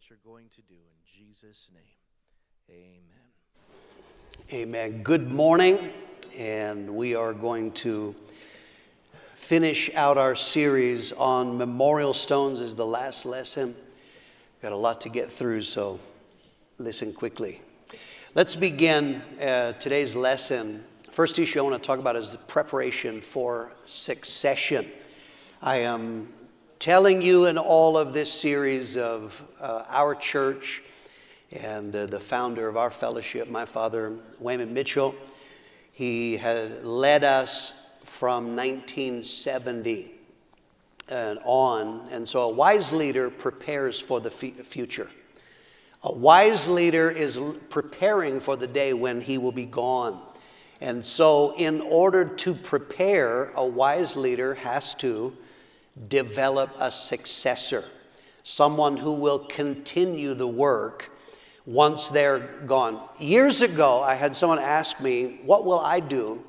what you're going to do. In Jesus' name, amen. Amen. Good morning, and we are going to finish out our series on memorial stones as the last lesson. Got a lot to get through, so listen quickly. Let's begin today's lesson. First issue I want to talk about is the preparation for succession. I am telling you in all of this series of our church and the founder of our fellowship, my father, Wayman Mitchell, he had led us from 1970 and on. And so a wise leader prepares for the future. A wise leader is preparing for the day when he will be gone. And so in order to prepare, a wise leader has to develop a successor, someone who will continue the work once they're gone. Years ago, I had someone ask me, what will I do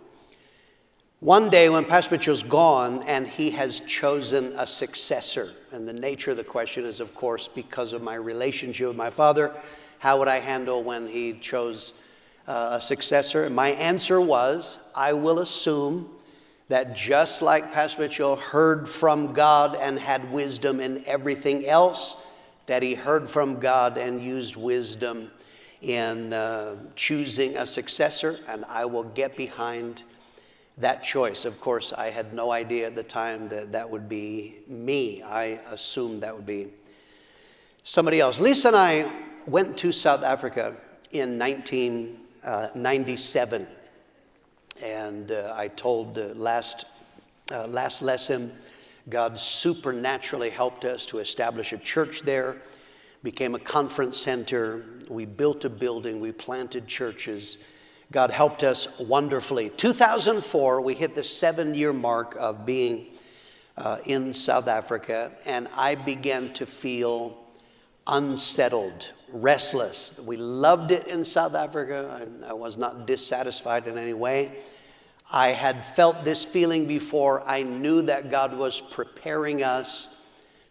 one day when Pastor Mitchell's gone and he has chosen a successor? And the nature of the question is, of course, because of my relationship with my father, how would I handle when he chose a successor? And my answer was, I will assume that just like Pastor Mitchell heard from God and had wisdom in everything else, that he heard from God and used wisdom in choosing a successor, and I will get behind that choice. Of course, I had no idea at the time that that would be me. I assumed that would be somebody else. Lisa and I went to South Africa in 1997. And I told the last lesson, God supernaturally helped us to establish a church there, became a conference center. We built a building, we planted churches. God helped us wonderfully. 2004, we hit the 7-year mark of being in South Africa, and I began to feel unsettled, restless. We loved it in South Africa. I was not dissatisfied in any way. I had felt this feeling before. I knew that God was preparing us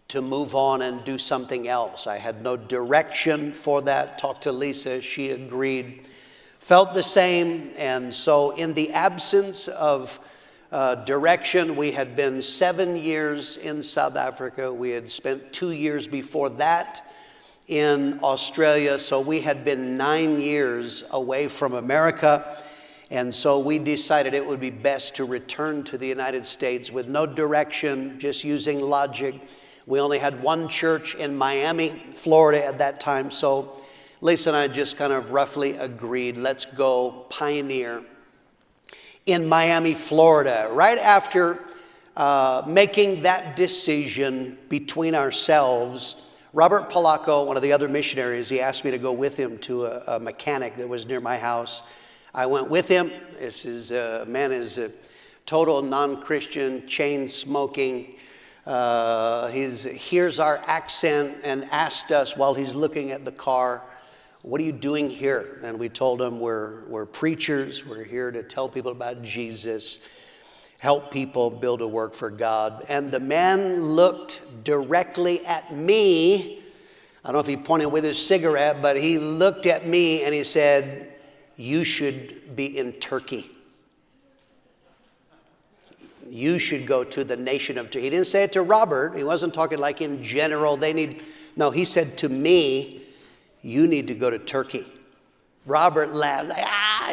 to move on and do something else. I had no direction for that. Talked to Lisa, she agreed. Felt the same, and so in the absence of direction, we had been 7 years in South Africa. We had spent 2 years before that in Australia, so we had been 9 years away from America, and so we decided it would be best to return to the United States with no direction, just using logic. We only had one church in Miami, Florida at that time, so Lisa and I just kind of roughly agreed, let's go pioneer in Miami, Florida. Right after making that decision between ourselves, Robert Polacco, one of the other missionaries, he asked me to go with him to a mechanic that was near my house. I went with him. This is man is a total non-Christian, chain smoking. He hears our accent and asked us while he's looking at the car, "What are you doing here?" And we told him we're preachers. We're here to tell people about Jesus, help people build a work for God. And the man looked directly at me. I don't know if he pointed with his cigarette, but he looked at me and he said, "You should be in Turkey. You should go to the nation of Turkey." He didn't say it to Robert. He wasn't talking like in general. No, he said to me, "You need to go to Turkey." Robert laughed, like,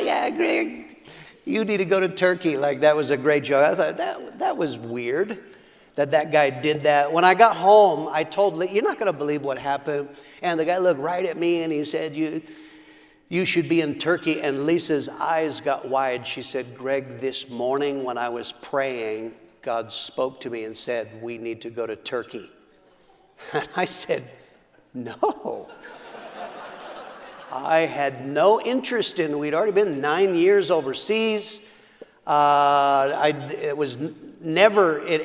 yeah, Greg, you need to go to Turkey. Like, that was a great joke. I thought, that was weird that guy did that. When I got home, I told Lee, "You're not going to believe what happened." And the guy looked right at me and he said, you should be in Turkey. And Lisa's eyes got wide. She said, "Greg, this morning when I was praying, God spoke to me and said, we need to go to Turkey." And I said, "No." I had no interest in, we'd already been 9 years overseas. It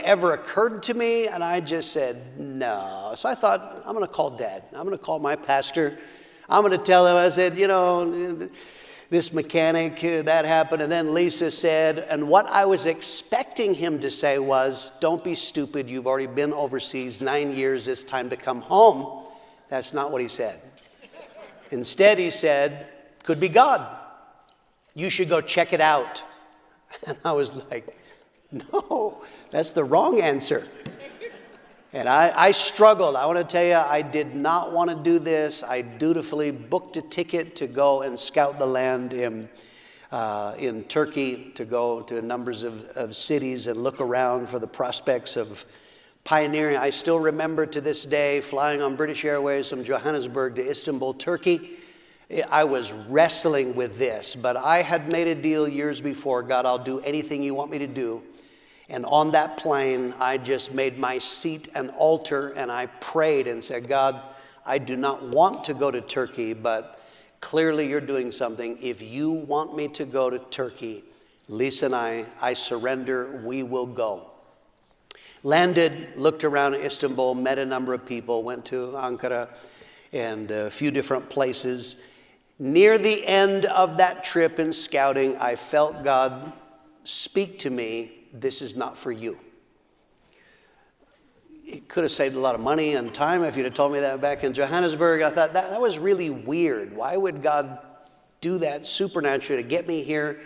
ever occurred to me, and I just said, no. So I thought, I'm going to call Dad. I'm going to call my pastor. I'm going to tell him, I said, this mechanic, that happened. And then Lisa said, and what I was expecting him to say was, "Don't be stupid. You've already been overseas 9 years. It's time to come home." That's not what he said. Instead, he said, could be God. You should go check it out. And I was like, no, that's the wrong answer. And I struggled. I want to tell you, I did not want to do this. I dutifully booked a ticket to go and scout the land in Turkey, to go to numbers of cities and look around for the prospects of pioneering. I still remember to this day flying on British Airways from Johannesburg to Istanbul, Turkey. I was wrestling with this, but I had made a deal years before. God, I'll do anything you want me to do. And on that plane, I just made my seat an altar, and I prayed and said, God, I do not want to go to Turkey, but clearly you're doing something. If you want me to go to Turkey, Lisa and I surrender, we will go. Landed, looked around Istanbul, met a number of people, went to Ankara and a few different places. Near the end of that trip in scouting, I felt God speak to me, this is not for you. It could have saved a lot of money and time if you'd have told me that back in Johannesburg. I thought that was really weird. Why would God do that supernaturally to get me here?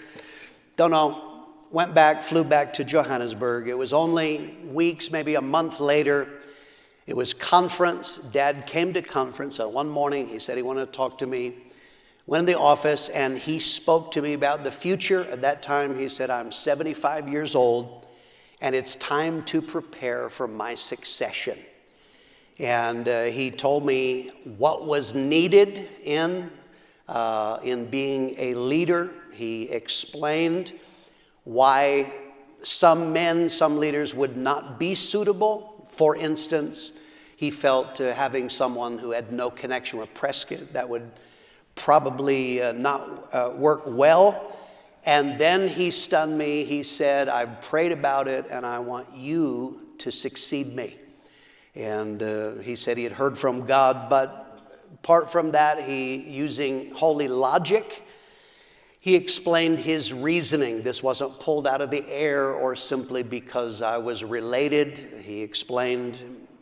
Don't know. Went back, flew back to Johannesburg. It was only weeks, maybe a month later. It was conference. Dad came to conference. So one morning, he said he wanted to talk to me. Went in the office, and he spoke to me about the future. At that time, he said, I'm 75 years old, and it's time to prepare for my succession. And he told me what was needed in being a leader. He explained why some men, some leaders would not be suitable. For instance, he felt having someone who had no connection with Prescott, that would probably not work well. And then he stunned me. He said, I've prayed about it, and I want you to succeed me. And he said he had heard from God, but apart from that, using holy logic, he explained his reasoning. This wasn't pulled out of the air or simply because I was related. He explained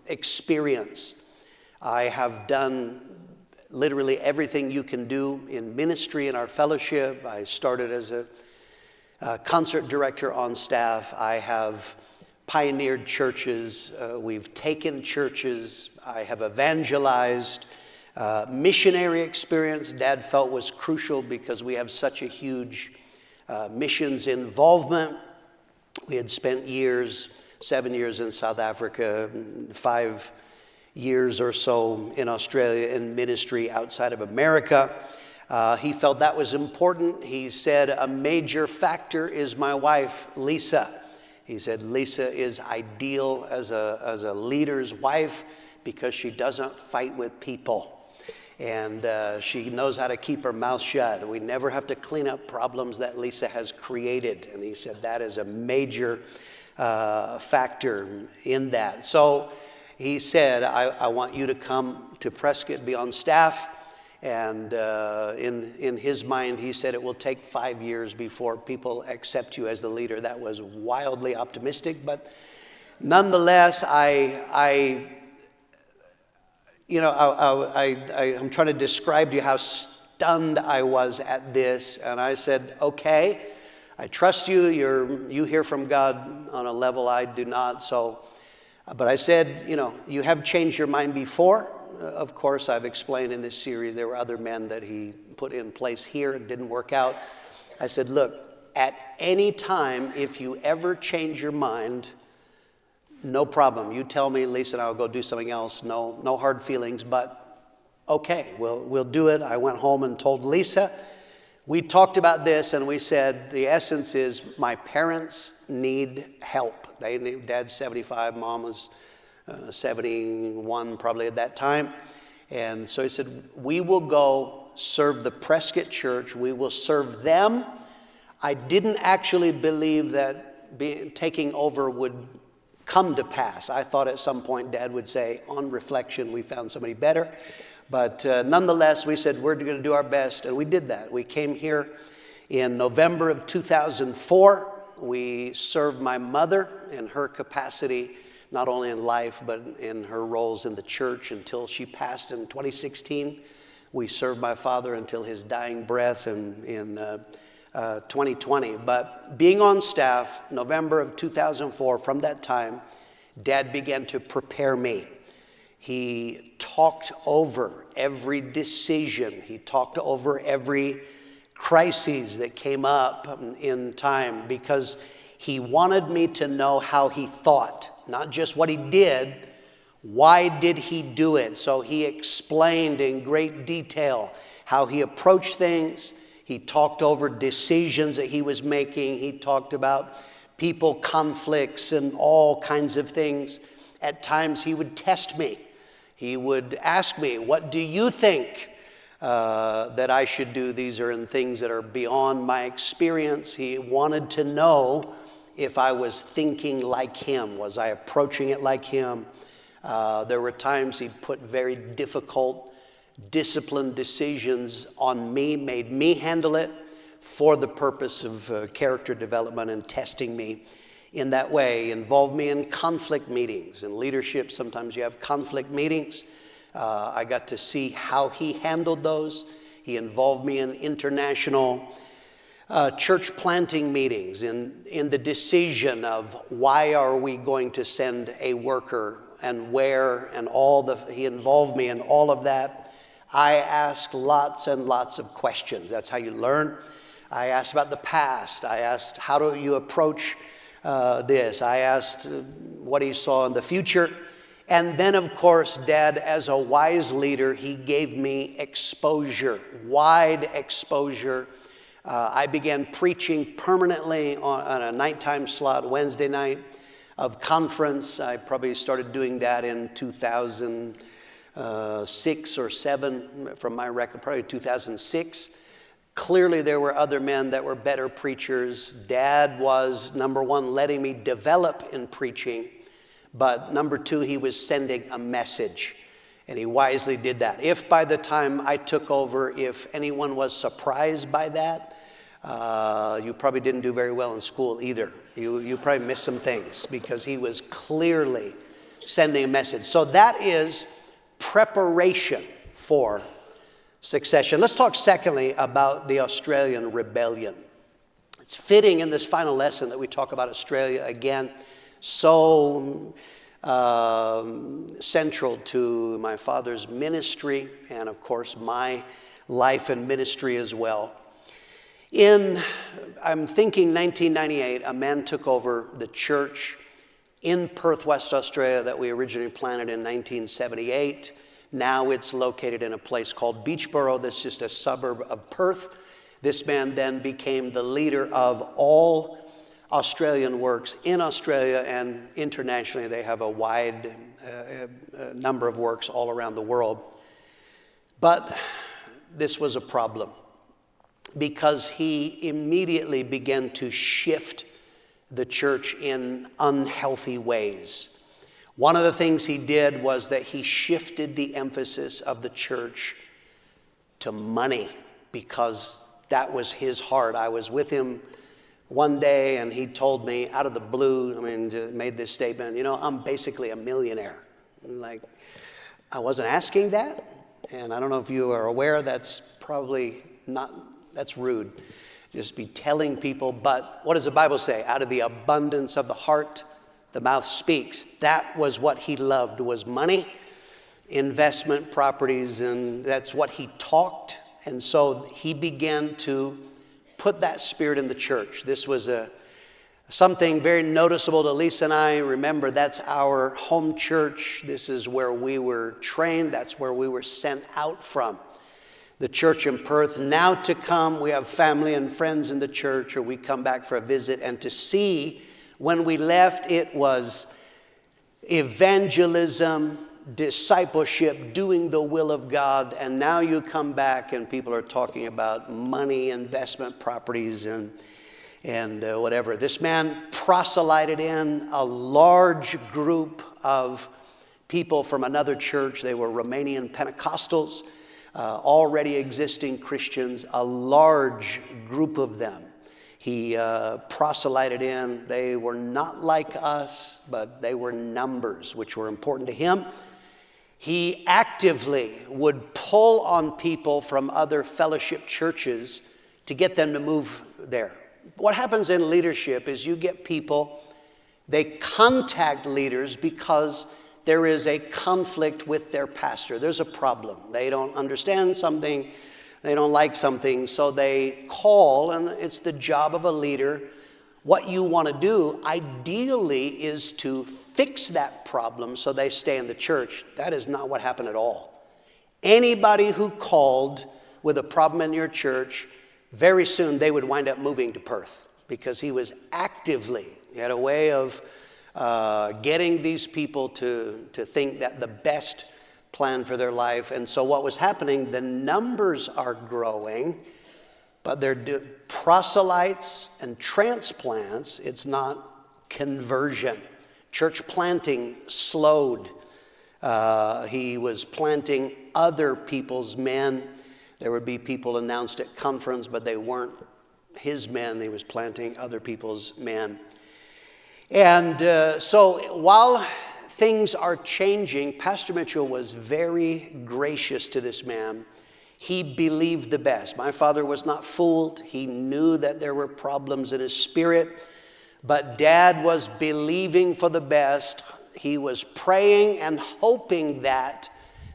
experience. I have done literally everything you can do in ministry in our fellowship. I started as a concert director on staff. I have pioneered churches. We've taken churches. I have evangelized. Missionary experience, Dad felt was crucial because we have such a huge missions involvement. We had spent 7 years in South Africa, 5 years or so in Australia in ministry outside of America. He felt that was important. He said, a major factor is my wife, Lisa. He said, Lisa is ideal as a leader's wife because she doesn't fight with people. And she knows how to keep her mouth shut. We never have to clean up problems that Lisa has created. And he said that is a major factor in that. So he said, I want you to come to Prescott, be on staff. And in his mind, he said it will take 5 years before people accept you as the leader. That was wildly optimistic. But nonetheless, I'm trying to describe to you how stunned I was at this. And I said, okay, I trust you. You hear from God on a level I do not. But I said, you have changed your mind before. Of course, I've explained in this series, there were other men that he put in place here and didn't work out. I said, look, at any time, if you ever change your mind, no problem. You tell me, Lisa and I will go do something else. No hard feelings, but okay, we'll do it. I went home and told Lisa. We talked about this, and we said the essence is my parents need help. Dad's 75, Mom was 71 probably at that time. And so he said, we will go serve the Prescott Church. We will serve them. I didn't actually believe that taking over would come to pass. I thought at some point Dad would say, on reflection, we found somebody better. But nonetheless, we said we're going to do our best, and we did that. We came here in November of 2004. We served my mother in her capacity not only in life, but in her roles in the church until she passed in 2016. We served my father until his dying breath in 2020. But being on staff, November of 2004, from that time, Dad began to prepare me. He talked over every decision. He talked over every crises that came up in time, because he wanted me to know how he thought, not just what he did. Why did he do it? So he explained in great detail how he approached things. He talked over decisions that he was making. He talked about people conflicts and all kinds of things. At times he would test me. He would ask me, what do you think that I should do? These are things that are beyond my experience. He wanted to know if I was thinking like him. Was I approaching it like him? There were times he'd put very difficult, disciplined decisions on me, made me handle it for the purpose of character development and testing me in that way. Involved me in conflict meetings. In leadership, sometimes you have conflict meetings. I got to see how he handled those. He involved me in international church planting meetings, in the decision of why are we going to send a worker and where, and he involved me in all of that. I asked lots and lots of questions. That's how you learn. I asked about the past. I asked, how do you approach this? I asked what he saw in the future. And then, of course, Dad, as a wise leader, he gave me exposure, wide exposure. I began preaching permanently on a nighttime slot, Wednesday night of conference. I probably started doing that in 2006 or 7, from my record, probably 2006. Clearly, there were other men that were better preachers. Dad was, number one, letting me develop in preaching. But number two, he was sending a message, and he wisely did that. If by the time I took over, if anyone was surprised by that, you probably didn't do very well in school either. You probably missed some things, because he was clearly sending a message. So that is preparation for succession. Let's talk secondly about the Australian rebellion. It's fitting in this final lesson that we talk about Australia again. So central to my father's ministry, and of course my life and ministry as well. I'm thinking 1998, a man took over the church in Perth, West Australia, that we originally planted in 1978. Now it's located in a place called Beachboro, that's just a suburb of Perth. This man then became the leader of all Australian works in Australia, and internationally they have a wide number of works all around the world. But this was a problem, because he immediately began to shift the church in unhealthy ways. One of the things he did was that he shifted the emphasis of the church to money, because that was his heart. I was with him one day, and he told me out of the blue, made this statement, I'm basically a millionaire. Like, I wasn't asking that, and I don't know if you are aware, that's probably not, that's rude. Just be telling people, but what does the Bible say? Out of the abundance of the heart, the mouth speaks. That was what he loved, was money, investment properties, and that's what he talked. And so he began to put that spirit in the church. This was something very noticeable to Lisa and I. Remember, that's our home church. This is where we were trained. That's where we were sent out from. The church in Perth. Now to come, we have family and friends in the church, or we come back for a visit. And to see, when we left, it was evangelism, discipleship, doing the will of God. And now you come back and people are talking about money, investment properties, and whatever. This man proselyted in a large group of people from another church. They were Romanian Pentecostals, already existing Christians, a large group of them. He proselyted in. They were not like us, but they were numbers, which were important to him. He actively would pull on people from other fellowship churches to get them to move there. What happens in leadership is you get people, they contact leaders because there is a conflict with their pastor. There's a problem. They don't understand something. They don't like something. So they call, and it's the job of a leader. What you want to do, ideally, is to fix that problem so they stay in the church. That is not what happened at all. Anybody who called with a problem in your church, very soon they would wind up moving to Perth because he was actively, he had a way of getting these people to think that the best plan for their life. And so what was happening, the numbers are growing, but they're proselytes and transplants. It's not conversion. Church planting slowed. He was planting other people's men. There would be people announced at conference, but they weren't his men. He was planting other people's men. And so while things are changing, Pastor Mitchell was very gracious to this man. He believed the best. My father was not fooled. He knew that there were problems in his spirit, but Dad was believing for the best. He was praying and hoping that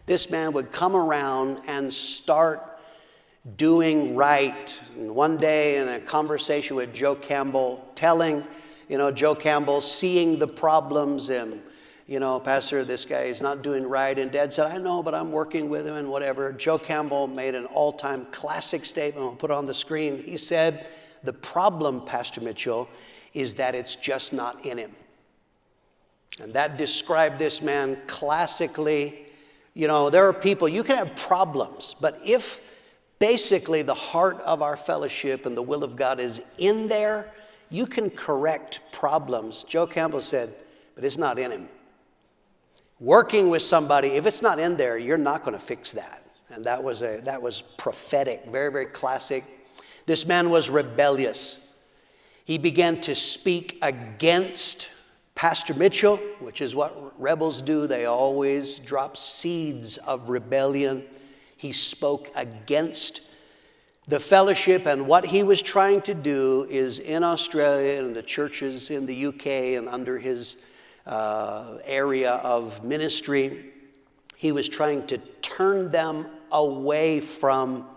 this man would come around and start doing right. And one day in a conversation with Joe Campbell, telling, Joe Campbell seeing the problems and, Pastor, this guy is not doing right. And Dad said, I know, but I'm working with him and whatever. Joe Campbell made an all-time classic statement. I'll put it on the screen. He said, the problem, Pastor Mitchell, is that it's just not in him. And that described this man classically. There are people, you can have problems, but if basically the heart of our fellowship and the will of God is in there, you can correct problems. Joe Campbell said, but it's not in him. Working with somebody, if it's not in there, you're not going to fix that. And that was prophetic, very, very classic. This man was rebellious. He began to speak against Pastor Mitchell, which is what rebels do. They always drop seeds of rebellion. He spoke against the fellowship, and what he was trying to do is in Australia and the churches in the UK and under his area of ministry, he was trying to turn them away from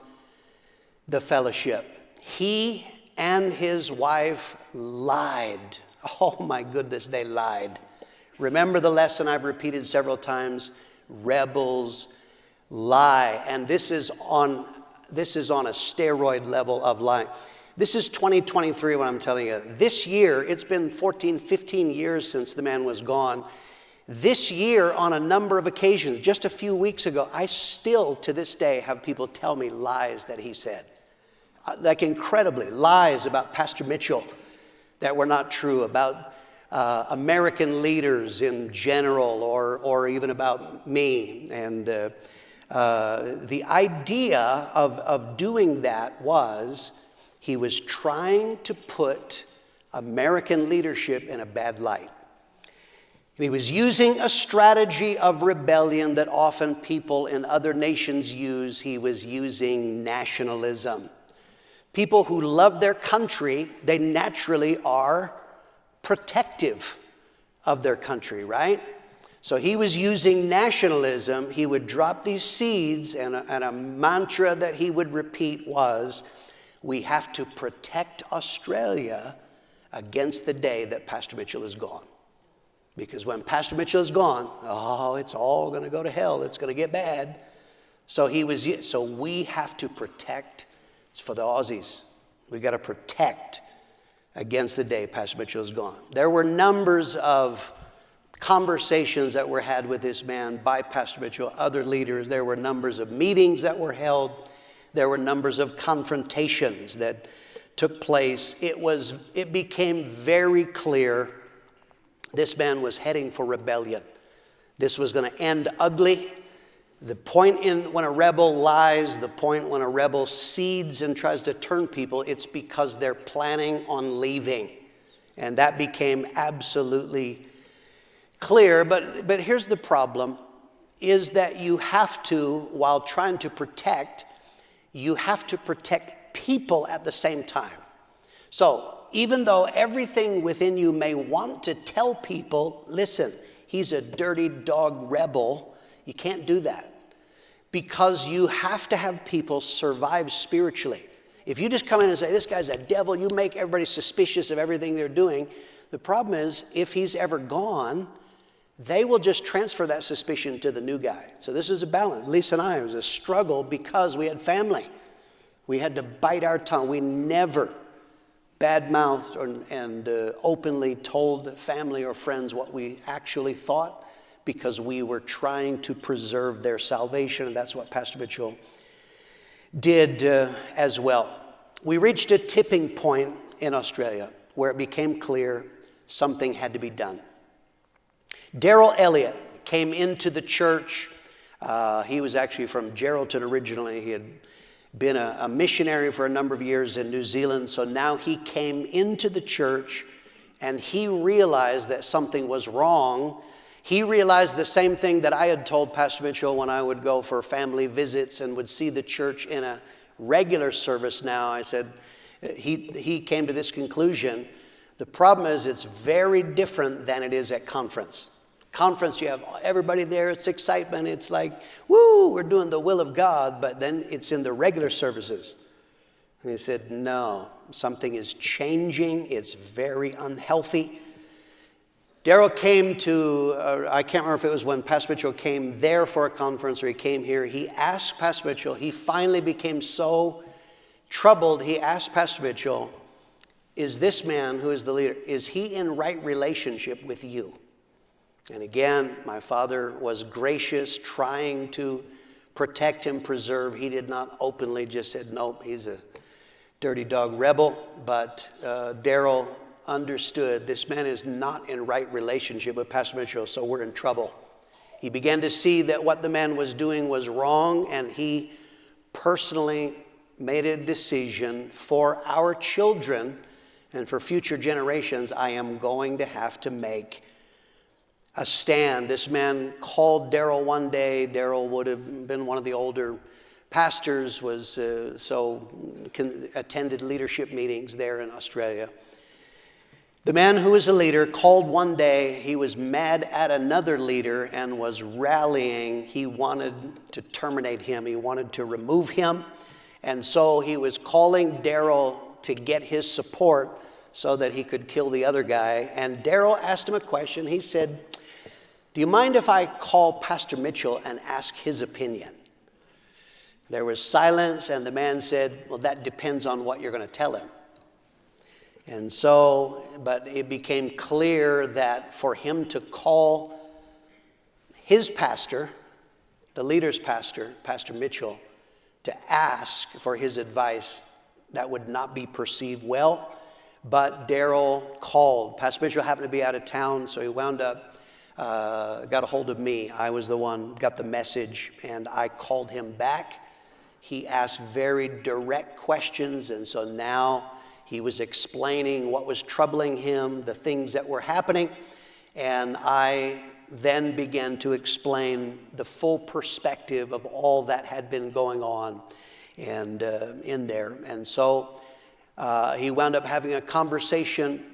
the fellowship. He and his wife lied. Oh my goodness, they lied. Remember the lesson I've repeated several times? Rebels lie. And this is on a steroid level of lying. This is 2023 when I'm telling you. This year, it's been 14, 15 years since the man was gone. This year, on a number of occasions, just a few weeks ago, I still, to this day, have people tell me lies that he said. Like incredibly, lies about Pastor Mitchell that were not true, about American leaders in general, or even about me. And the idea of doing that was he was trying to put American leadership in a bad light. He was using a strategy of rebellion that often people in other nations use. He was using nationalism. People who love their country, they naturally are protective of their country, right? So he was using nationalism. He would drop these seeds, and a mantra that he would repeat was, we have to protect Australia against the day that Pastor Mitchell is gone. Because when Pastor Mitchell is gone, it's all going to go to hell. It's going to get bad. So we have to protect. It's for the Aussies. We got to protect against the day Pastor Mitchell is gone. There were numbers of conversations that were had with this man by Pastor Mitchell, other leaders. There were numbers of meetings that were held. There were numbers of confrontations that took place. It became very clear this man was heading for rebellion. This was going to end ugly. The point in when a rebel lies, the point when a rebel seeds and tries to turn people, it's because they're planning on leaving. And that became absolutely clear. But here's the problem, is that you have to, while trying to protect, you have to protect people at the same time. So even though everything within you may want to tell people, listen, he's a dirty dog rebel, you can't do that. Because you have to have people survive spiritually. If you just come in and say, this guy's a devil, you make everybody suspicious of everything they're doing. The problem is, if he's ever gone, they will just transfer that suspicion to the new guy. So this is a balance. Lisa and I, it was a struggle because we had family. We had to bite our tongue. We never bad-mouthed and openly told family or friends what we actually thought, because we were trying to preserve their salvation, and that's what Pastor Mitchell did as well. We reached a tipping point in Australia where it became clear something had to be done. Darrell Elliott came into the church. He was actually from Geraldton originally. He had been a missionary for a number of years in New Zealand, so now he came into the church and he realized that something was wrong. He realized the same thing that I had told Pastor Mitchell when I would go for family visits and would see the church in a regular service now. I said, he came to this conclusion. The problem is it's very different than it is at conference. Conference, you have everybody there, it's excitement, it's like, woo, we're doing the will of God, but then it's in the regular services. And he said, no, something is changing, it's very unhealthy. Darrell came to, I can't remember if it was when Pastor Mitchell came there for a conference or he came here. He asked Pastor Mitchell, he finally became so troubled, he asked Pastor Mitchell, is this man who is the leader, is he in right relationship with you? And again, my father was gracious, trying to protect him, preserve. He did not openly just said, nope, he's a dirty dog rebel. But Darrell understood this man is not in right relationship with Pastor Mitchell, so we're in trouble. He began to see that what the man was doing was wrong, and he personally made a decision for our children and for future generations. I am going to have to make a stand. This man called Darrell one day. Darrell would have been one of the older pastors, was attended leadership meetings there in Australia. The man who was a leader called one day. He was mad at another leader and was rallying. He wanted to terminate him. He wanted to remove him. And so he was calling Darrell to get his support so that he could kill the other guy. And Darrell asked him a question. He said, do you mind if I call Pastor Mitchell and ask his opinion? There was silence, and the man said, well, that depends on what you're going to tell him. And so, but it became clear that for him to call his pastor, the leader's pastor, Pastor Mitchell, to ask for his advice, that would not be perceived well. But Darrell called. Pastor Mitchell happened to be out of town, so he wound up, got a hold of me. I was the one, got the message, and I called him back. He asked very direct questions, and so now he was explaining what was troubling him, the things that were happening, and I then began to explain the full perspective of all that had been going on and in there. And so he wound up having a conversation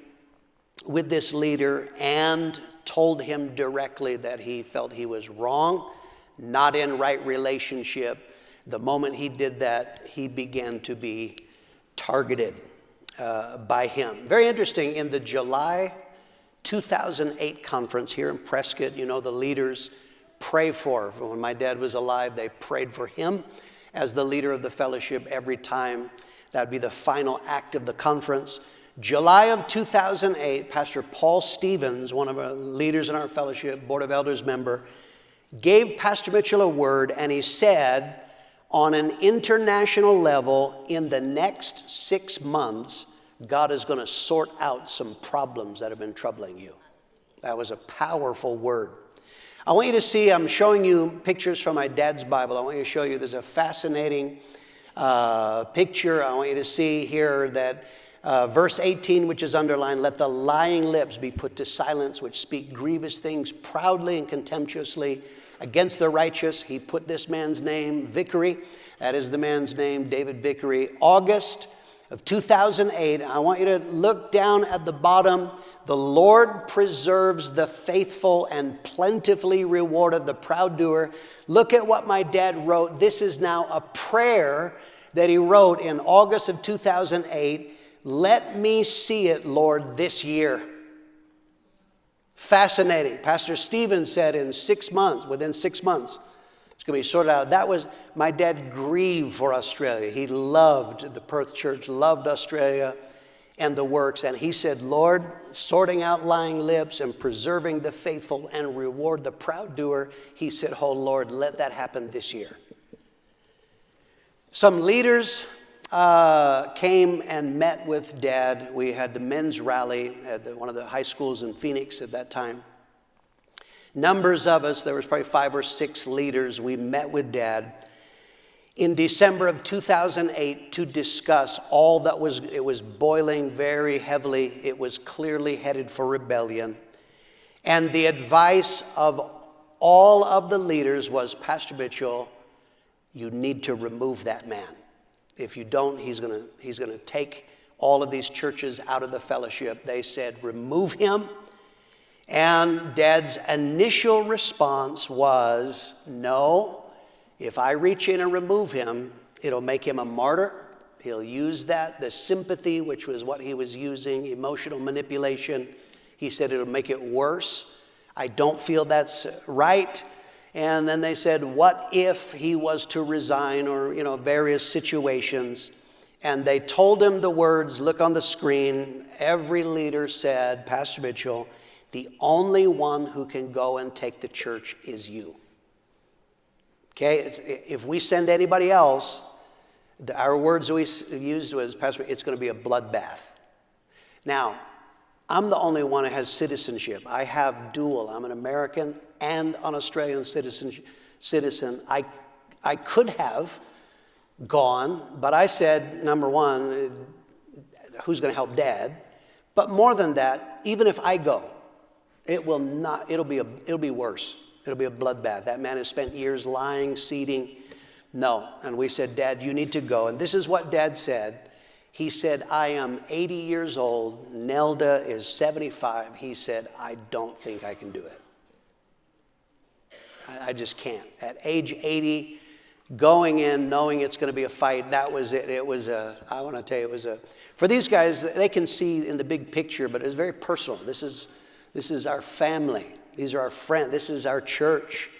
with this leader and told him directly that he felt he was wrong, not in right relationship. The moment he did that, he began to be targeted by him. Very interesting, in the July 2008 conference here in Prescott, you know, the leaders pray for. When my dad was alive, they prayed for him as the leader of the fellowship every time. That would be the final act of the conference. July of 2008, Pastor Paul Stevens, one of our leaders in our fellowship, Board of Elders member, gave Pastor Mitchell a word, and he said, on an international level, in the next 6 months, God is going to sort out some problems that have been troubling you. That was a powerful word. I want you to see, I'm showing you pictures from my dad's Bible. I want you to show you, there's a fascinating picture. I want you to see here that verse 18, which is underlined, let the lying lips be put to silence, which speak grievous things proudly and contemptuously against the righteous. He put this man's name, Vickery. That is the man's name, David Vickery. August of 2008, I want you to look down at the bottom. The Lord preserves the faithful and plentifully rewarded the proud doer. Look at what my dad wrote. This is now a prayer that he wrote in August of 2008. Let me see it, Lord, this year. Fascinating. Pastor Stephen said within 6 months, it's going to be sorted out. That was, my dad grieved for Australia. He loved the Perth church, loved Australia and the works. And he said, Lord, sorting out lying lips and preserving the faithful and reward the proud doer. He said, oh Lord, let that happen this year. Some leaders came and met with Dad. We had the men's rally at one of the high schools in Phoenix at that time. Numbers of us, there was probably 5 or 6 leaders, we met with Dad in December of 2008 to discuss all that it was boiling very heavily. It was clearly headed for rebellion. And the advice of all of the leaders was, Pastor Mitchell, you need to remove that man. If you don't, he's going to take all of these churches out of the fellowship. They said, remove him. And Dad's initial response was, no, if I reach in and remove him, it'll make him a martyr. He'll use that, the sympathy, which was what he was using, emotional manipulation. He said it'll make it worse. I don't feel that's right. And then they said, what if he was to resign, or, various situations. And they told him the words, look on the screen. Every leader said, Pastor Mitchell, the only one who can go and take the church is you. Okay, if we send anybody else, our words we used was, Pastor, it's going to be a bloodbath. Now, I'm the only one who has citizenship. I have dual. I'm an American and an Australian citizen. I could have gone, but I said, number one, who's going to help Dad? But more than that, even if I go, it'll be worse. It'll be a bloodbath. That man has spent years lying, seeding. No. And we said, Dad, you need to go. And this is what Dad said. He said, I am 80 years old. Nelda is 75. He said, I don't think I can do it. I just can't. At age 80, going in, knowing it's going to be a fight, that was it. I want to tell you, for these guys, they can see in the big picture, but it's very personal. This is our family. These are our friends. This is our church.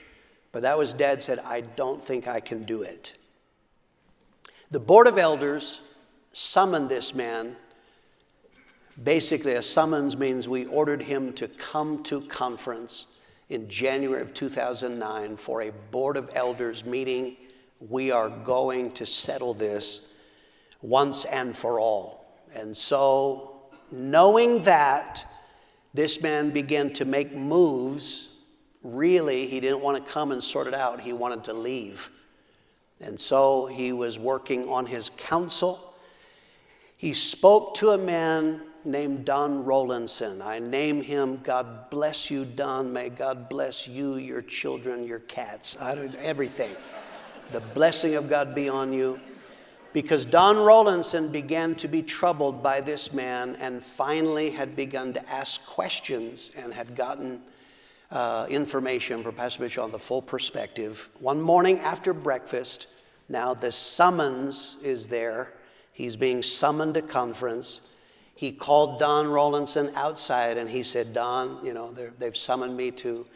But that was Dad said, I don't think I can do it. The board of elders summoned this man. Basically, a summons means we ordered him to come to conference in January of 2009 for a board of elders meeting. We are going to settle this once and for all. And so, knowing that, this man began to make moves. Really, he didn't want to come and sort it out. He wanted to leave. And so he was working on his counsel. He spoke to a man named Don Rowlandson. I name him, God bless you, Don. May God bless you, your children, your cats, everything. The blessing of God be on you. Because Don Rowlandson began to be troubled by this man and finally had begun to ask questions and had gotten information for Pastor Mitchell on the full perspective. One morning after breakfast, now the summons is there. He's being summoned to conference. He called Don Rowlandson outside and he said, Don, they've summoned me to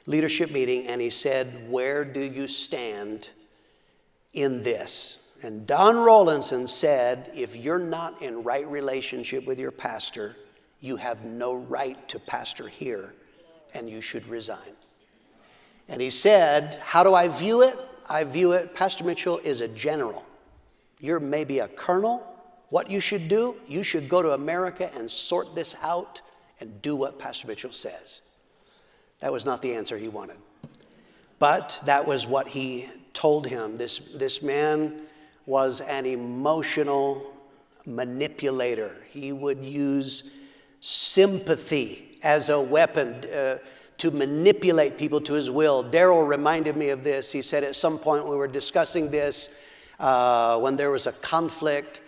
leadership meeting. And he said, where do you stand in this? And Don Rowlandson said, if you're not in right relationship with your pastor, you have no right to pastor here, and you should resign. And he said, how do I view it? I view it, Pastor Mitchell is a general. You're maybe a colonel. What you should do, you should go to America and sort this out and do what Pastor Mitchell says. That was not the answer he wanted. But that was what he told him. This man was an emotional manipulator. He would use sympathy as a weapon to manipulate people to his will. Daryl reminded me of this. He said at some point we were discussing this when there was a conflict.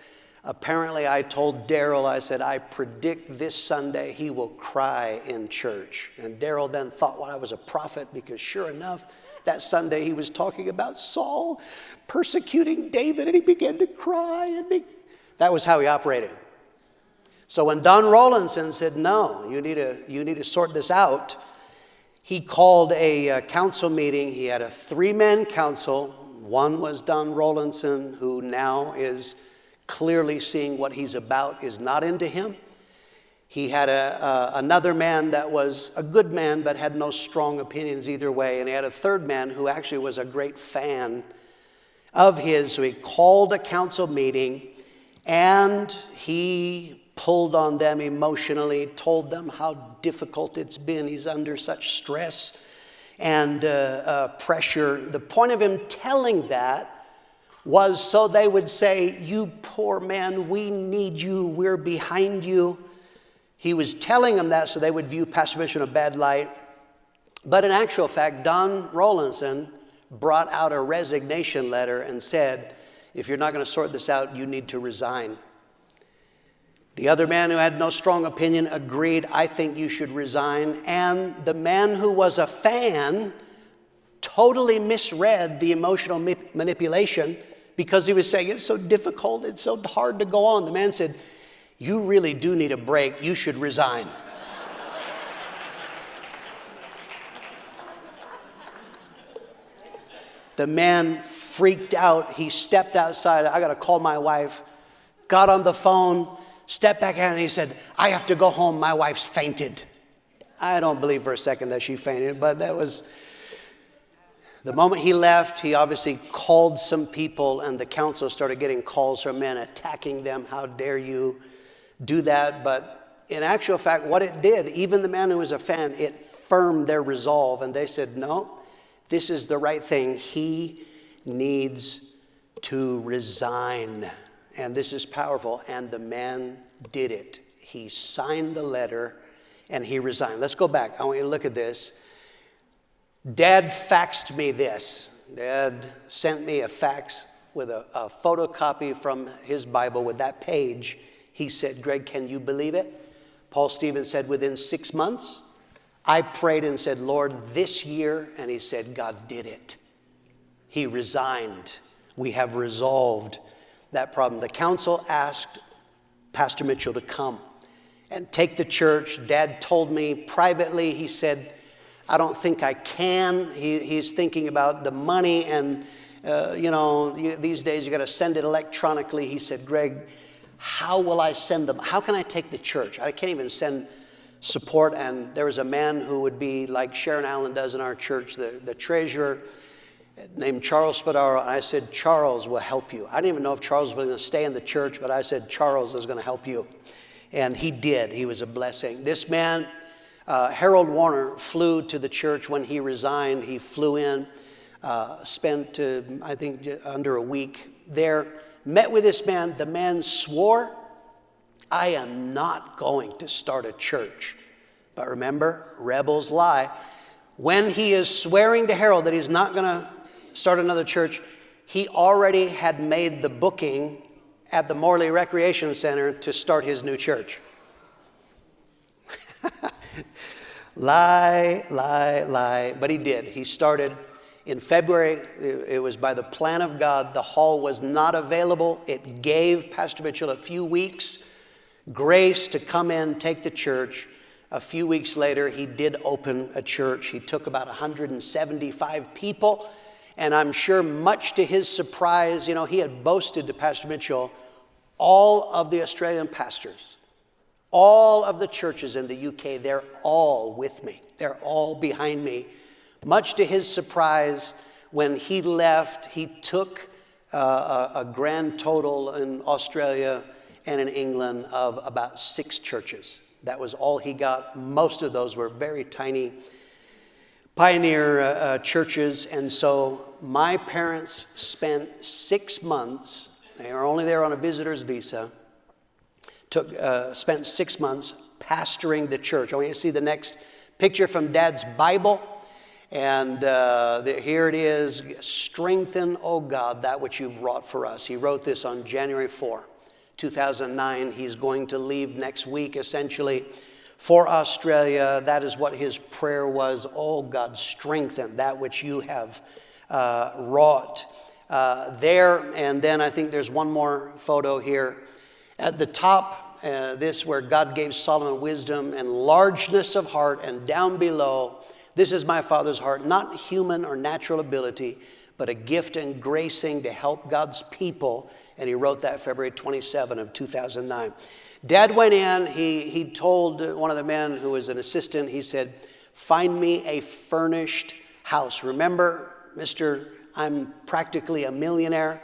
Apparently I told Daryl, I said, I predict this Sunday he will cry in church. And Daryl then thought, well, I was a prophet, because sure enough, that Sunday he was talking about Saul persecuting David, and he began to cry. That was how he operated. So when Don Rollinson said, no, you need to sort this out, he called a council meeting. He had a 3-man council. One was Don Rollinson, who now is clearly seeing what he's about is not into him. He had another man that was a good man but had no strong opinions either way. And he had a third man who actually was a great fan of his. So he called a council meeting and he pulled on them emotionally, told them how difficult it's been. He's under such stress and pressure. The point of him telling that was so they would say, you poor man, we need you, we're behind you. He was telling them that so they would view Pastor Mitchell in a bad light. But in actual fact, Don Rollinson brought out a resignation letter and said, if you're not going to sort this out, you need to resign. The other man who had no strong opinion agreed, I think you should resign. And the man who was a fan totally misread the emotional manipulation, because he was saying, it's so difficult, it's so hard to go on. The man said, you really do need a break, you should resign. The man freaked out. He stepped outside. I got to call my wife. Got on the phone, stepped back out, and he said, I have to go home. My wife's fainted. I don't believe for a second that she fainted, but that was... The moment he left, he obviously called some people, and the council started getting calls from men attacking them. How dare you do that? But in actual fact, what it did, even the man who was a fan, it firmed their resolve. And they said, no, this is the right thing. He needs to resign. And this is powerful. And the man did it. He signed the letter and he resigned. Let's go back. I want you to look at this. Dad faxed me this. Dad sent me a fax with a photocopy from his Bible with that page. He said, Greg, can you believe it? Paul Stevens said, within 6 months. I prayed and said, Lord, this year. And he said, God did it. He resigned. We have resolved that problem. The council asked Pastor Mitchell to come and take the church. Dad told me privately, he said, I don't think I can. He's thinking about the money, and these days you got to send it electronically. He said, Greg, how will I send them? How can I take the church? I can't even send support. And there was a man who would be like Sharon Allen does in our church, the treasurer, named Charles Spadaro. And I said, Charles will help you. I didn't even know if Charles was going to stay in the church, but I said, Charles is going to help you. And he did. He was a blessing. This man, Harold Warner, flew to the church when he resigned. He flew in, spent, I think, under a week there, met with this man. The man swore, I am not going to start a church. But remember, rebels lie. When he is swearing to Harold that he's not going to start another church, he already had made the booking at the Morley Recreation Center to start his new church. Lie, lie, lie. But he did. He started in February. It was by the plan of God. The hall was not available. It gave Pastor Mitchell a few weeks grace to come in, take the church. A few weeks later, he did open a church. He took about 175 people. And I'm sure much to his surprise, he had boasted to Pastor Mitchell, all of the Australian pastors, all of the churches in the UK, they're all with me. They're all behind me. Much to his surprise, when he left, he took a grand total in Australia and in England of about 6 churches. That was all he got. Most of those were very tiny pioneer churches. And so my parents spent 6 months, they were only there on a visitor's visa, spent 6 months pastoring the church. I want you to see the next picture from Dad's Bible. And here it is, strengthen, O God, that which you've wrought for us. He wrote this on January 4, 2009. He's going to leave next week, essentially, for Australia. That is what his prayer was. Oh God, strengthen that which you have wrought there. And then I think there's one more photo here. At the top, this where God gave Solomon wisdom and largeness of heart, and down below, this is my Father's heart, not human or natural ability, but a gift and gracing to help God's people. And he wrote that February 27 of 2009. Dad went in, he told one of the men who was an assistant, he said, find me a furnished house. Remember, I'm practically a millionaire.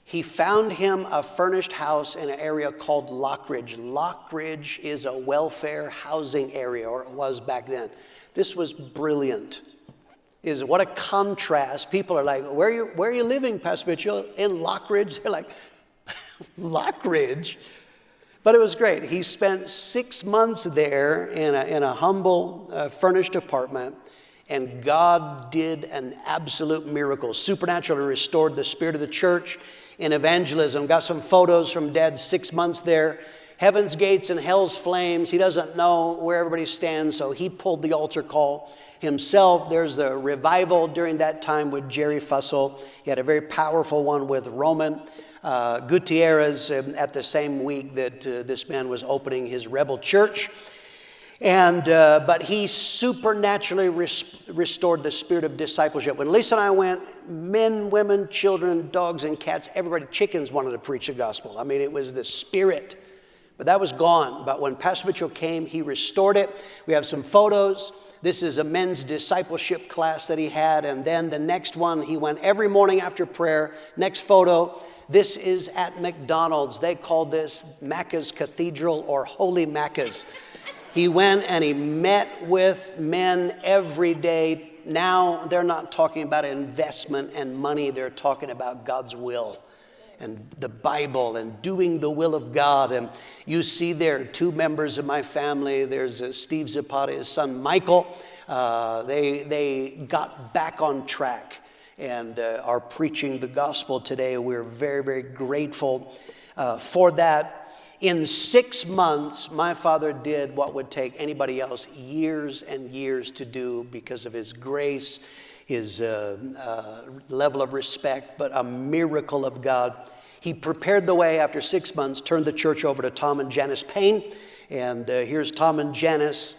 He found him a furnished house in an area called Lockridge. Lockridge is a welfare housing area, or it was back then. This was brilliant. What a contrast. People are like, where are you living, Pastor Mitchell? In Lockridge? They're like, Lockridge? But it was great. He spent 6 months there in a humble, furnished apartment, and God did an absolute miracle. Supernaturally restored the spirit of the church in evangelism. Got some photos from Dad's 6 months there. Heaven's gates and hell's flames. He doesn't know where everybody stands, so he pulled the altar call himself. There's a revival during that time with Jerry Fussell. He had a very powerful one with Roman Gutierrez at the same week that this man was opening his rebel church. And but he supernaturally restored the spirit of discipleship. When Lisa and I went, men, women, children, dogs, and cats, everybody, chickens wanted to preach the gospel. I mean, it was the spirit. But that was gone. But when Pastor Mitchell came, he restored it. We have some photos. This is a men's discipleship class that he had. And then the next one, he went every morning after prayer. Next photo, this is at McDonald's. They called this Macca's Cathedral or Holy Macca's. He went and he met with men every day. Now they're not talking about investment and money. They're talking about God's will and the Bible and doing the will of God. And you see there 2 members of my family. There's Steve Zapata, his son Michael. They got back on track and are preaching the gospel today. We're very, very grateful for that. In 6 months, my father did what would take anybody else years and years to do because of his grace, his level of respect, but a miracle of God. He prepared the way after 6 months, turned the church over to Tom and Janice Payne. And here's Tom and Janice.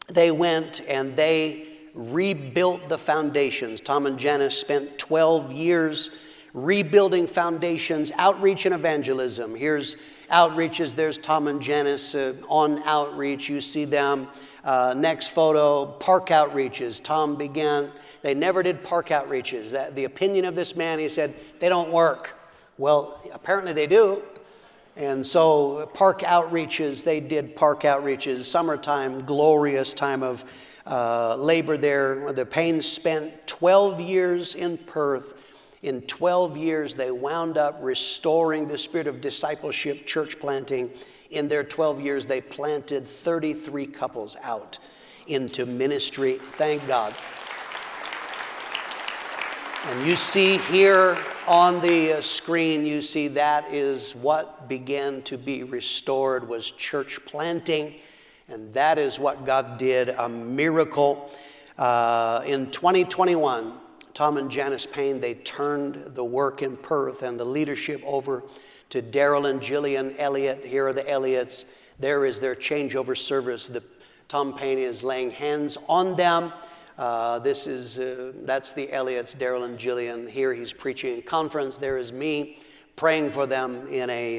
They went and they rebuilt the foundations. Tom and Janice spent 12 years rebuilding foundations, outreach and evangelism. Here's outreaches. There's Tom and Janice on outreach. You see them. Next photo, park outreaches. Tom began, they never did park outreaches. The opinion of this man, he said, they don't work. Well, apparently they do. And so park outreaches, they did park outreaches. Summertime, glorious time of labor there. The Paynes spent 12 years in Perth. In 12 years, they wound up restoring the spirit of discipleship, church planting. In their 12 years, they planted 33 couples out into ministry. Thank God. And you see here on the screen, you see that is what began to be restored was church planting. And that is what God did, a miracle. In 2021, Tom and Janice Payne, they turned the work in Perth and the leadership over to Daryl and Jillian Elliott. Here are the Elliots. There is their changeover service. Tom Payne is laying hands on them. That's the Elliots, Daryl and Jillian. Here he's preaching in conference. There is me praying for them in a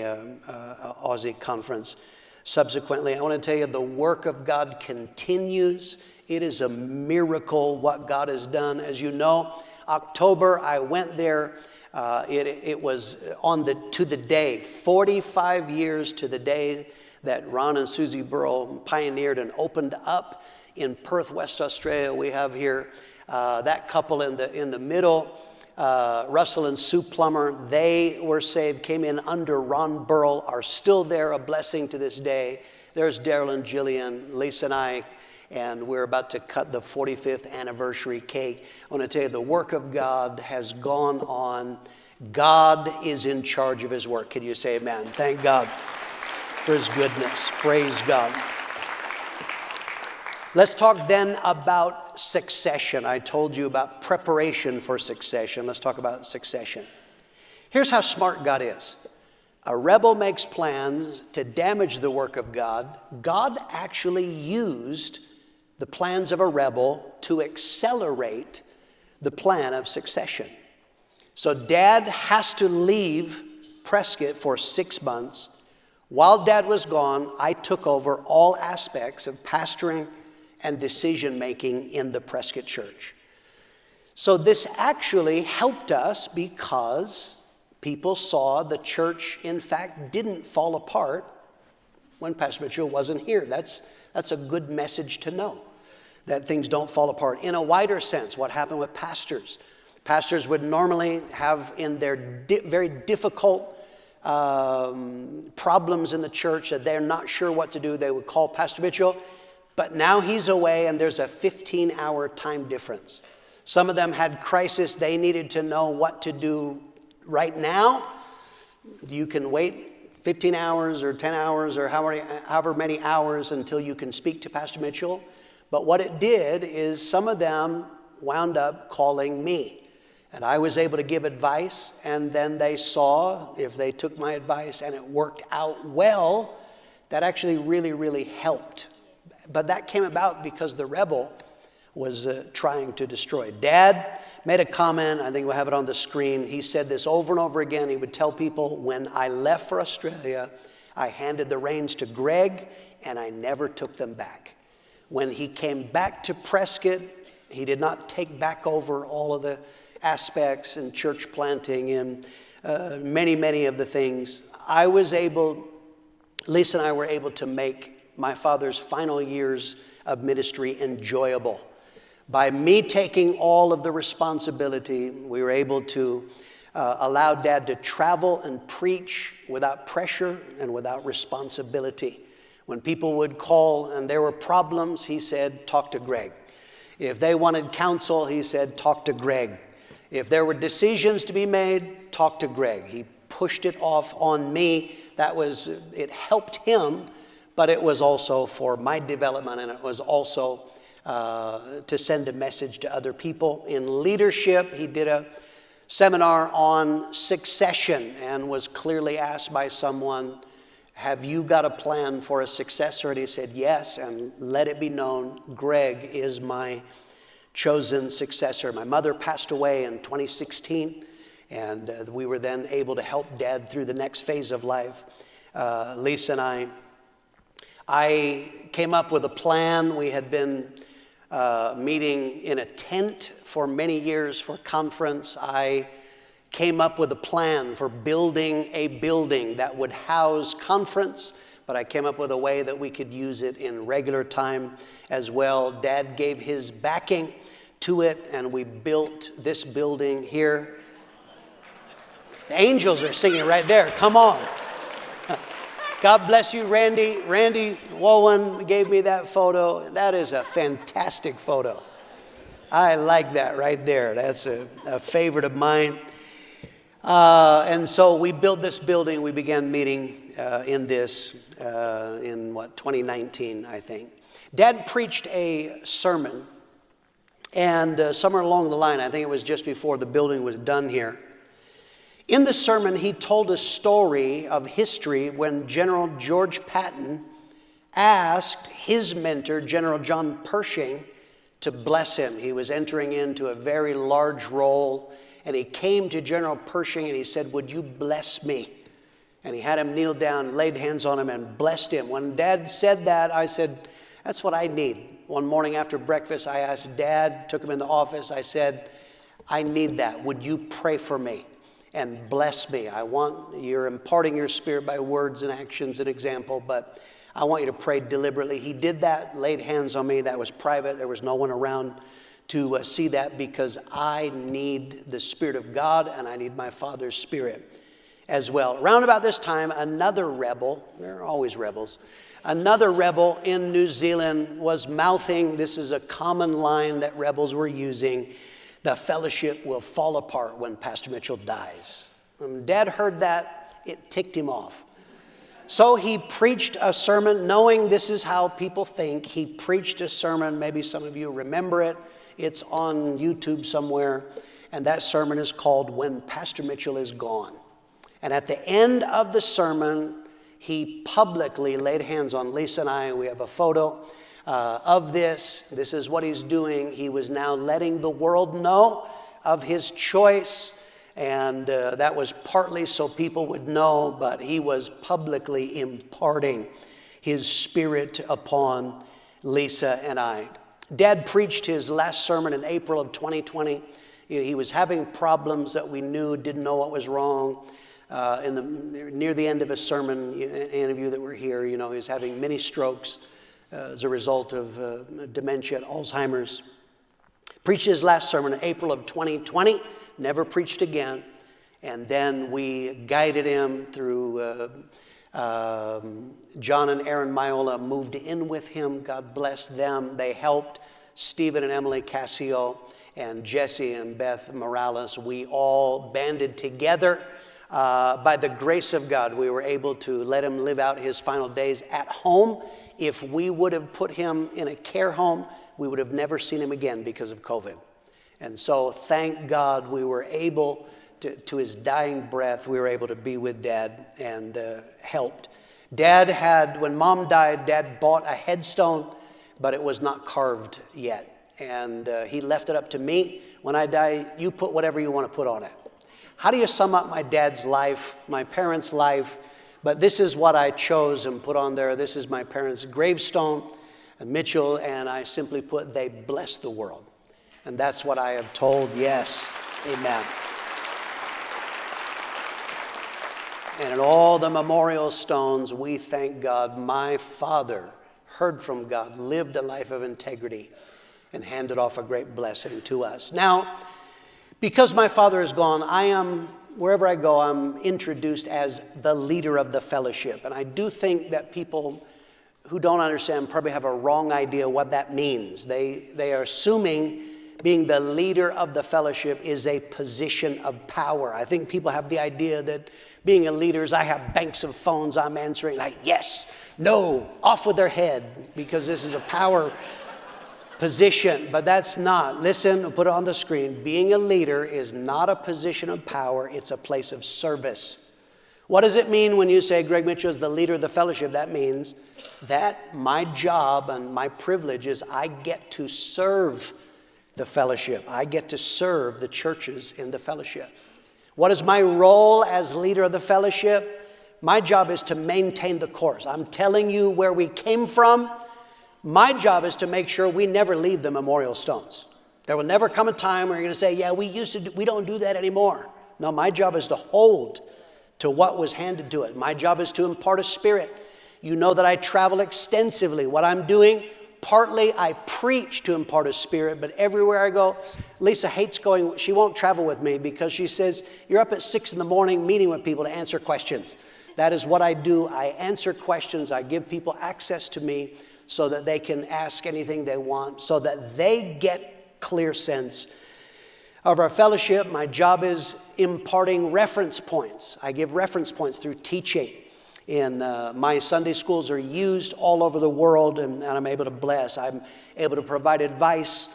Aussie conference. Subsequently, I want to tell you the work of God continues. It is a miracle what God has done. As you know, October, I went there. It was to the day, 45 years to the day that Ron and Susie Burrow pioneered and opened up in Perth, West Australia. We have here that couple in the middle, Russell and Sue Plummer. They were saved, came in under Ron Burrell, are still there, a blessing to this day. There's Daryl and Jillian, Lisa and I, and we're about to cut the 45th anniversary cake. I want to tell you, the work of God has gone on. God is in charge of his work. Can you say amen? Thank God for his goodness. Praise God. Let's talk then about succession. I told you about preparation for succession. Let's talk about succession. Here's how smart God is. A rebel makes plans to damage the work of God. God actually used the plans of a rebel to accelerate the plan of succession. So Dad has to leave Prescott for 6 months. While Dad was gone, I took over all aspects of pastoring and decision-making in the Prescott church. So this actually helped us because people saw the church, in fact, didn't fall apart when Pastor Mitchell wasn't here. That's a good message to know, that things don't fall apart. In a wider sense, what happened with pastors? Pastors would normally have in their very difficult problems in the church that they're not sure what to do. They would call Pastor Mitchell, but now he's away and there's a 15-hour time difference. Some of them had crisis. They needed to know what to do right now. You can wait 15 hours or 10 hours or however many hours until you can speak to Pastor Mitchell. But what it did is some of them wound up calling me. And I was able to give advice, and then they saw if they took my advice and it worked out well, that actually really, really helped. But that came about because the rebel was trying to destroy. Dad made a comment, I think we'll have it on the screen. He said this over and over again. He would tell people, when I left for Australia, I handed the reins to Greg, and I never took them back. When he came back to Prescott, he did not take back over all of the aspects and church planting and many of the things. Lisa and I were able to make my father's final years of ministry enjoyable. By me taking all of the responsibility, we were able to allow Dad to travel and preach without pressure and without responsibility. When people would call and there were problems, he said, talk to Greg. If they wanted counsel, he said, talk to Greg. If there were decisions to be made, talk to Greg. He pushed it off on me. It helped him, but it was also for my development, and it was also to send a message to other people. In leadership, he did a seminar on succession and was clearly asked by someone, have you got a plan for a successor? And he said, yes, and let it be known, Greg is my chosen successor. My mother passed away in 2016, and we were then able to help Dad through the next phase of life. Lisa and I came up with a plan. We had been meeting in a tent for many years for conference. I came up with a plan for building a building that would house conference, but I came up with a way that we could use it in regular time as well. Dad gave his backing to it, and we built this building here. The angels are singing right there. Come on. God bless you, Randy. Randy Wowen gave me that photo. That is a fantastic photo. I like that right there. That's a favorite of mine. And so we built this building. We began meeting in 2019, I think. Dad preached a sermon, and somewhere along the line, I think it was just before the building was done here, in the sermon, he told a story of history when General George Patton asked his mentor, General John Pershing, to bless him. He was entering into a very large role, and he came to General Pershing and he said, would you bless me? And he had him kneel down, laid hands on him, and blessed him. When Dad said that, I said, that's what I need. One morning after breakfast, I asked Dad, took him in the office, I said, I need that. Would you pray for me and bless me? You're imparting your spirit by words and actions and example, but I want you to pray deliberately. He did that, laid hands on me. That was private. There was no one around to see that, because I need the Spirit of God and I need my Father's Spirit as well. Around about this time, another rebel, there are always rebels, another rebel in New Zealand was mouthing, this is a common line that rebels were using, the fellowship will fall apart when Pastor Mitchell dies. When Dad heard that, it ticked him off. So he preached a sermon, knowing this is how people think. He preached a sermon, maybe some of you remember it. It's on YouTube somewhere, and that sermon is called When Pastor Mitchell is Gone. And at the end of the sermon, he publicly laid hands on Lisa and I. We have a photo of this. This is what he's doing. He was now letting the world know of his choice, and that was partly so people would know, but he was publicly imparting his Spirit upon Lisa and I. Dad preached his last sermon in April of 2020. He was having problems that we knew, didn't know what was wrong. Near the end of his sermon, any of you that were here, he was having many strokes as a result of dementia, Alzheimer's. Preached his last sermon in April of 2020, never preached again. And then we guided him through, John and Aaron Miola moved in with him. God bless them. They helped. Stephen and Emily Cassio and Jesse and Beth Morales. We all banded together. By the grace of God, we were able to let him live out his final days at home. If we would have put him in a care home, we would have never seen him again because of COVID. And so thank God we were able to his dying breath, we were able to be with Dad and helped. Dad had, when Mom died, Dad bought a headstone, but it was not carved yet. And he left it up to me. When I die, you put whatever you want to put on it. How do you sum up my dad's life, my parents' life? But this is what I chose and put on there. This is my parents' gravestone, Mitchell, and I simply put, they blessed the world. And that's what I have told, yes, amen. And in all the memorial stones, we thank God. My father heard from God, lived a life of integrity, and handed off a great blessing to us. Now, because my father is gone, wherever I go, I'm introduced as the leader of the fellowship. And I do think that people who don't understand probably have a wrong idea what that means. They are assuming being the leader of the fellowship is a position of power. I think people have the idea that being a leader is I have banks of phones I'm answering, like yes, no, off with their head, because this is a power position, but that's not. Listen, I'll put it on the screen. Being a leader is not a position of power, it's a place of service. What does it mean when you say Greg Mitchell is the leader of the fellowship? That means that my job and my privilege is I get to serve the fellowship. I get to serve the churches in the fellowship. What is my role as leader of the fellowship? My job is to maintain the course. I'm telling you where we came from. My job is to make sure we never leave the memorial stones. There will never come a time where you're going to say, yeah, we don't do that anymore. No, my job is to hold to what was handed to it. My job is to impart a spirit. You know that I travel extensively. What I'm doing, partly I preach to impart a spirit, but everywhere I go, Lisa hates going. She won't travel with me because she says, you're up at 6 a.m. meeting with people to answer questions. That is what I do. I answer questions. I give people access to me so that they can ask anything they want, so that they get clear sense of our fellowship. My job is imparting reference points. I give reference points through teaching. My Sunday schools are used all over the world, and I'm able to bless. I'm able to provide advice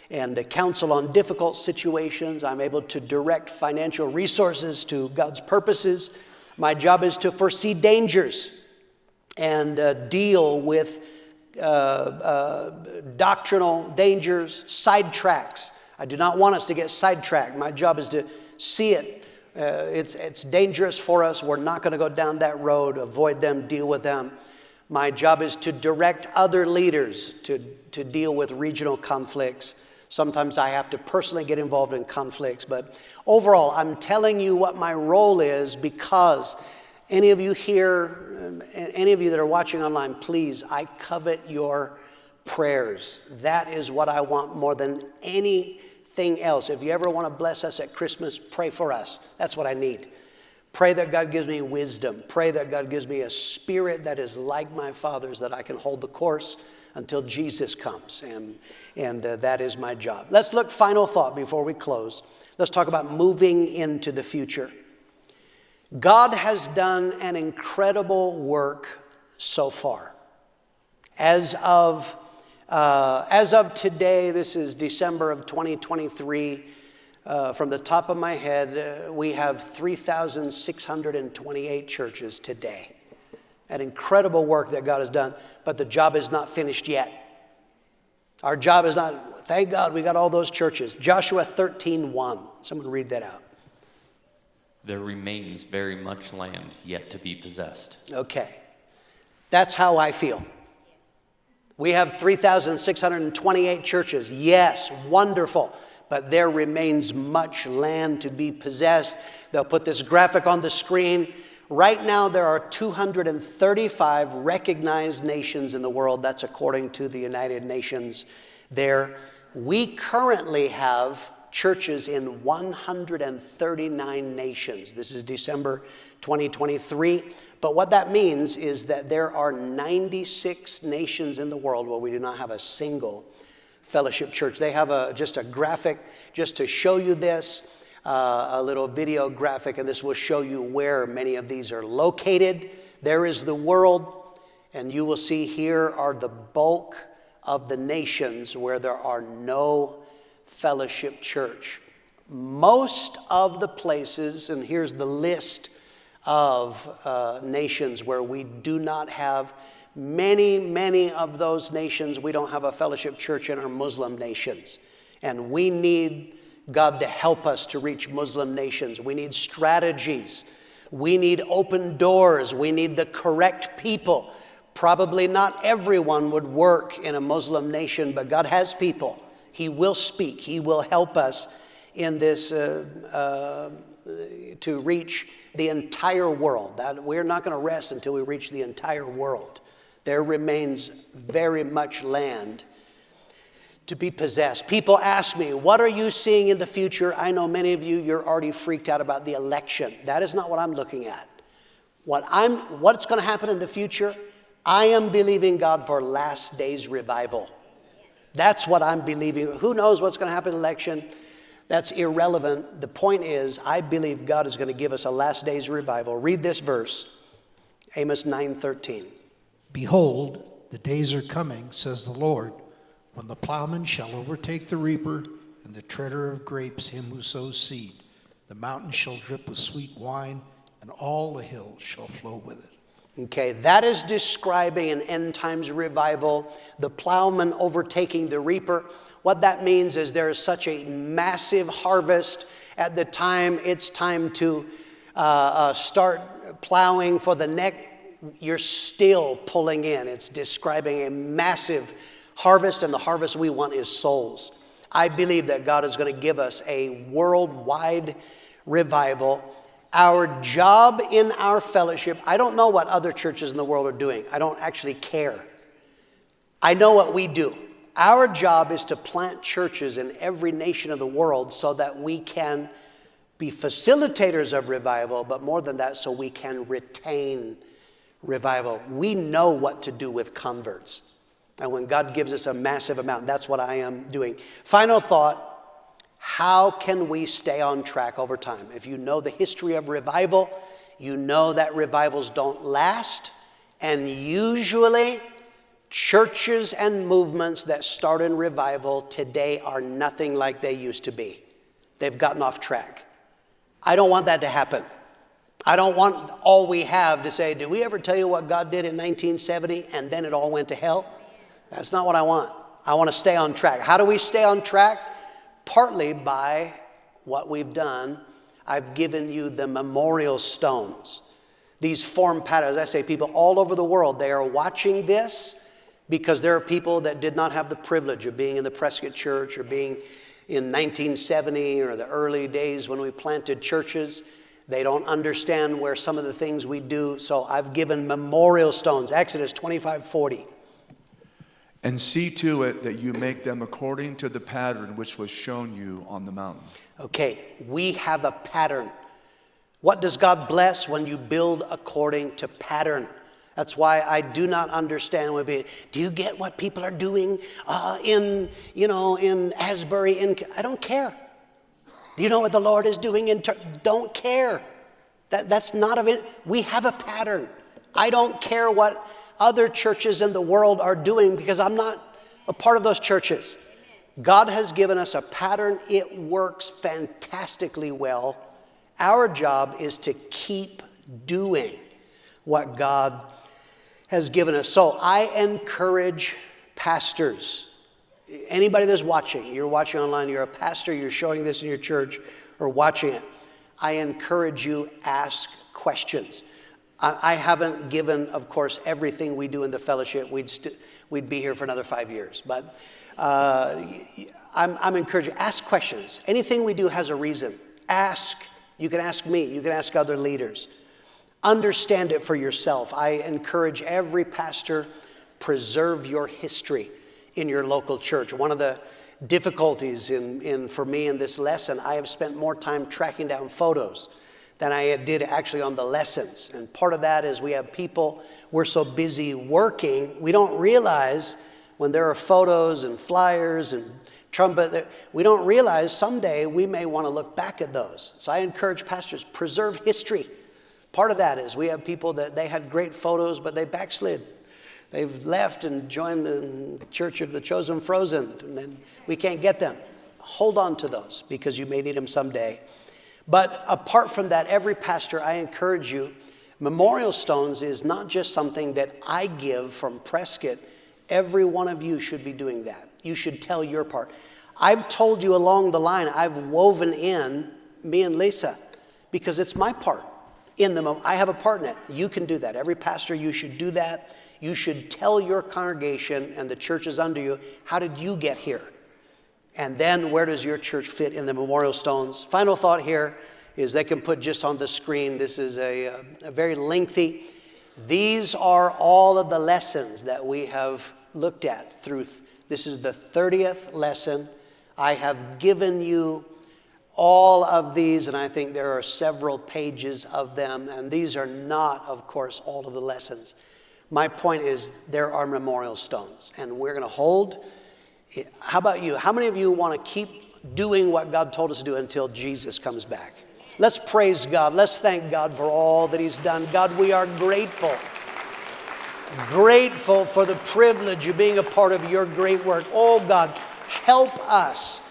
and counsel on difficult situations. I'm able to direct financial resources to God's purposes. My job is to foresee dangers and deal with doctrinal dangers, sidetracks. I do not want us to get sidetracked. My job is to see it. It's dangerous for us. We're not going to go down that road. Avoid them, deal with them. My job is to direct other leaders to deal with regional conflicts. Sometimes I have to personally get involved in conflicts. But overall, I'm telling you what my role is because any of you here any of you that are watching online, please, I covet your prayers. That is what I want more than anything else. If you ever want to bless us at Christmas, pray for us. That's what I need. Pray that God gives me wisdom. Pray that God gives me a spirit that is like my Father's, that I can hold the course until Jesus comes. And that is my job. Let's look, final thought before we close. Let's talk about moving into the future. God has done an incredible work so far. As of today, this is December of 2023, from the top of my head, we have 3,628 churches today. An incredible work that God has done, but the job is not finished yet. Our job is not, thank God we got all those churches. Joshua 13:1. Someone read that out. There remains very much land yet to be possessed. Okay. That's how I feel. We have 3,628 churches. Yes, wonderful. But there remains much land to be possessed. They'll put this graphic on the screen. Right now, there are 235 recognized nations in the world. That's according to the United Nations there. We currently have churches in 139 nations. This is December 2023. But what that means is that there are 96 nations in the world where we do not have a single fellowship church. They have just a graphic just to show you this, a little video graphic, and this will show you where many of these are located. There is the world, and you will see here are the bulk of the nations where there are no fellowship church. Most of the places, and here's the list of nations where we do not have, many of those nations, we don't have a fellowship church in our Muslim nations. And we need God to help us to reach Muslim nations. We need strategies. We need open doors. We need the correct people. Probably not everyone would work in a Muslim nation, but God has people. He will speak. He will help us in this to reach the entire world. That we're not going to rest until we reach the entire world. There remains very much land to be possessed. People ask me, what are you seeing in the future? I know many of you, you're already freaked out about the election. That is not what I'm looking at. What's going to happen in the future? I am believing God for last days revival. That's what I'm believing. Who knows what's going to happen in the election? That's irrelevant. The point is, I believe God is going to give us a last days revival. Read this verse, Amos 9:13. Behold, the days are coming, says the Lord, when the plowman shall overtake the reaper, and the treader of grapes him who sows seed. The mountains shall drip with sweet wine, and all the hills shall flow with it. Okay, that is describing an end times revival, the plowman overtaking the reaper. What that means is there is such a massive harvest at the time it's time to start plowing for the next. You're still pulling in. It's describing a massive harvest, and the harvest we want is souls. I believe that God is going to give us a worldwide revival. Our job in our fellowship, I don't know what other churches in the world are doing. I don't actually care. I know what we do. Our job is to plant churches in every nation of the world so that we can be facilitators of revival, but more than that, so we can retain revival. We know what to do with converts. And when God gives us a massive amount, that's what I am doing. Final thought, how can we stay on track over time? If you know the history of revival, you know that revivals don't last. And usually, churches and movements that start in revival today are nothing like they used to be. They've gotten off track. I don't want that to happen. I don't want all we have to say, did we ever tell you what God did in 1970 and then it all went to hell? That's not what I want. I want to stay on track. How do we stay on track? Partly by what we've done. I've given you the memorial stones. These form patterns. I say people all over the world, they are watching this because there are people that did not have the privilege of being in the Prescott Church or being in 1970 or the early days when we planted churches. They don't understand where some of the things we do, so I've given memorial stones. Exodus 25:40. And see to it that you make them according to the pattern which was shown you on the mountain. Okay, we have a pattern. What does God bless? When you build according to pattern. That's why I do not understand when people, do you get what people are doing in Asbury? I don't care. Do you know what the Lord is doing in don't care. That's not of it. We have a pattern. I don't care what other churches in the world are doing because I'm not a part of those churches. God has given us a pattern. It works fantastically well. Our job is to keep doing what God has given us. So I encourage pastors. Anybody that's watching, you're watching online, you're a pastor, you're showing this in your church or watching it. I encourage you, ask questions. I haven't given, of course, everything we do in the fellowship. We'd be here for another 5 years. But I'm encouraging, ask questions. Anything we do has a reason. Ask. You can ask me. You can ask other leaders. Understand it for yourself. I encourage every pastor, preserve your history in your local church. One of the difficulties for me in this lesson, I have spent more time tracking down photos than I did actually on the lessons. And part of that is we have people, we're so busy working, we don't realize when there are photos and flyers and trumpet, we don't realize someday we may want to look back at those. So I encourage pastors, preserve history. Part of that is we have people that they had great photos, but they backslid. They've left and joined the Church of the Chosen Frozen, and then we can't get them. Hold on to those because you may need them someday. But apart from that, every pastor, I encourage you, memorial stones is not just something that I give from Prescott. Every one of you should be doing that. You should tell your part. I've told you along the line, I've woven in me and Lisa because it's my part. I have a part in it. You can do that. Every pastor, you should do that. You should tell your congregation and the churches under you, how did you get here? And then where does your church fit in the memorial stones? Final thought here is they can put just on the screen. This is a very lengthy. These are all of the lessons that we have looked at through. This is the 30th lesson. I have given you all of these, and I think there are several pages of them. And these are not, of course, all of the lessons. My point is there are memorial stones, and we're going to hold. How about you? How many of you want to keep doing what God told us to do until Jesus comes back? Let's praise God. Let's thank God for all that He's done. God, we are grateful. Grateful for the privilege of being a part of your great work. Oh, God, help us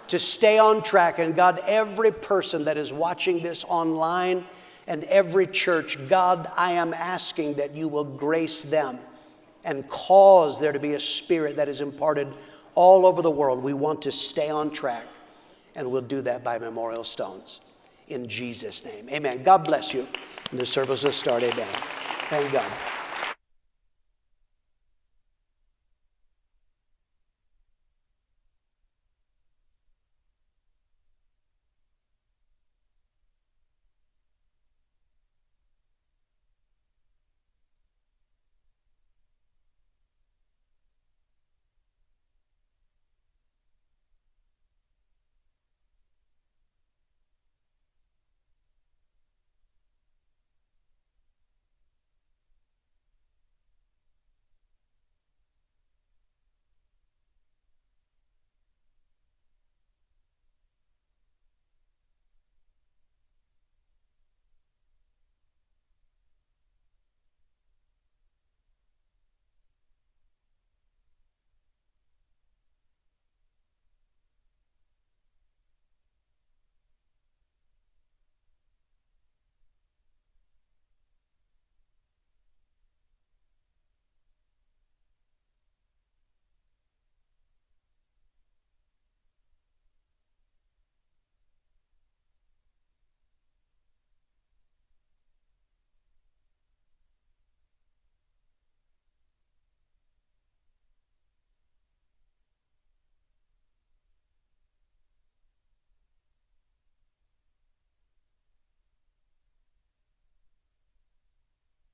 to stay on track. And God, every person that is watching this online and every church, God, I am asking that you will grace them and cause there to be a spirit that is imparted all over the world. We want to stay on track, and we'll do that by memorial stones. In Jesus' name, amen. God bless you. And the service will start. Amen. Thank God.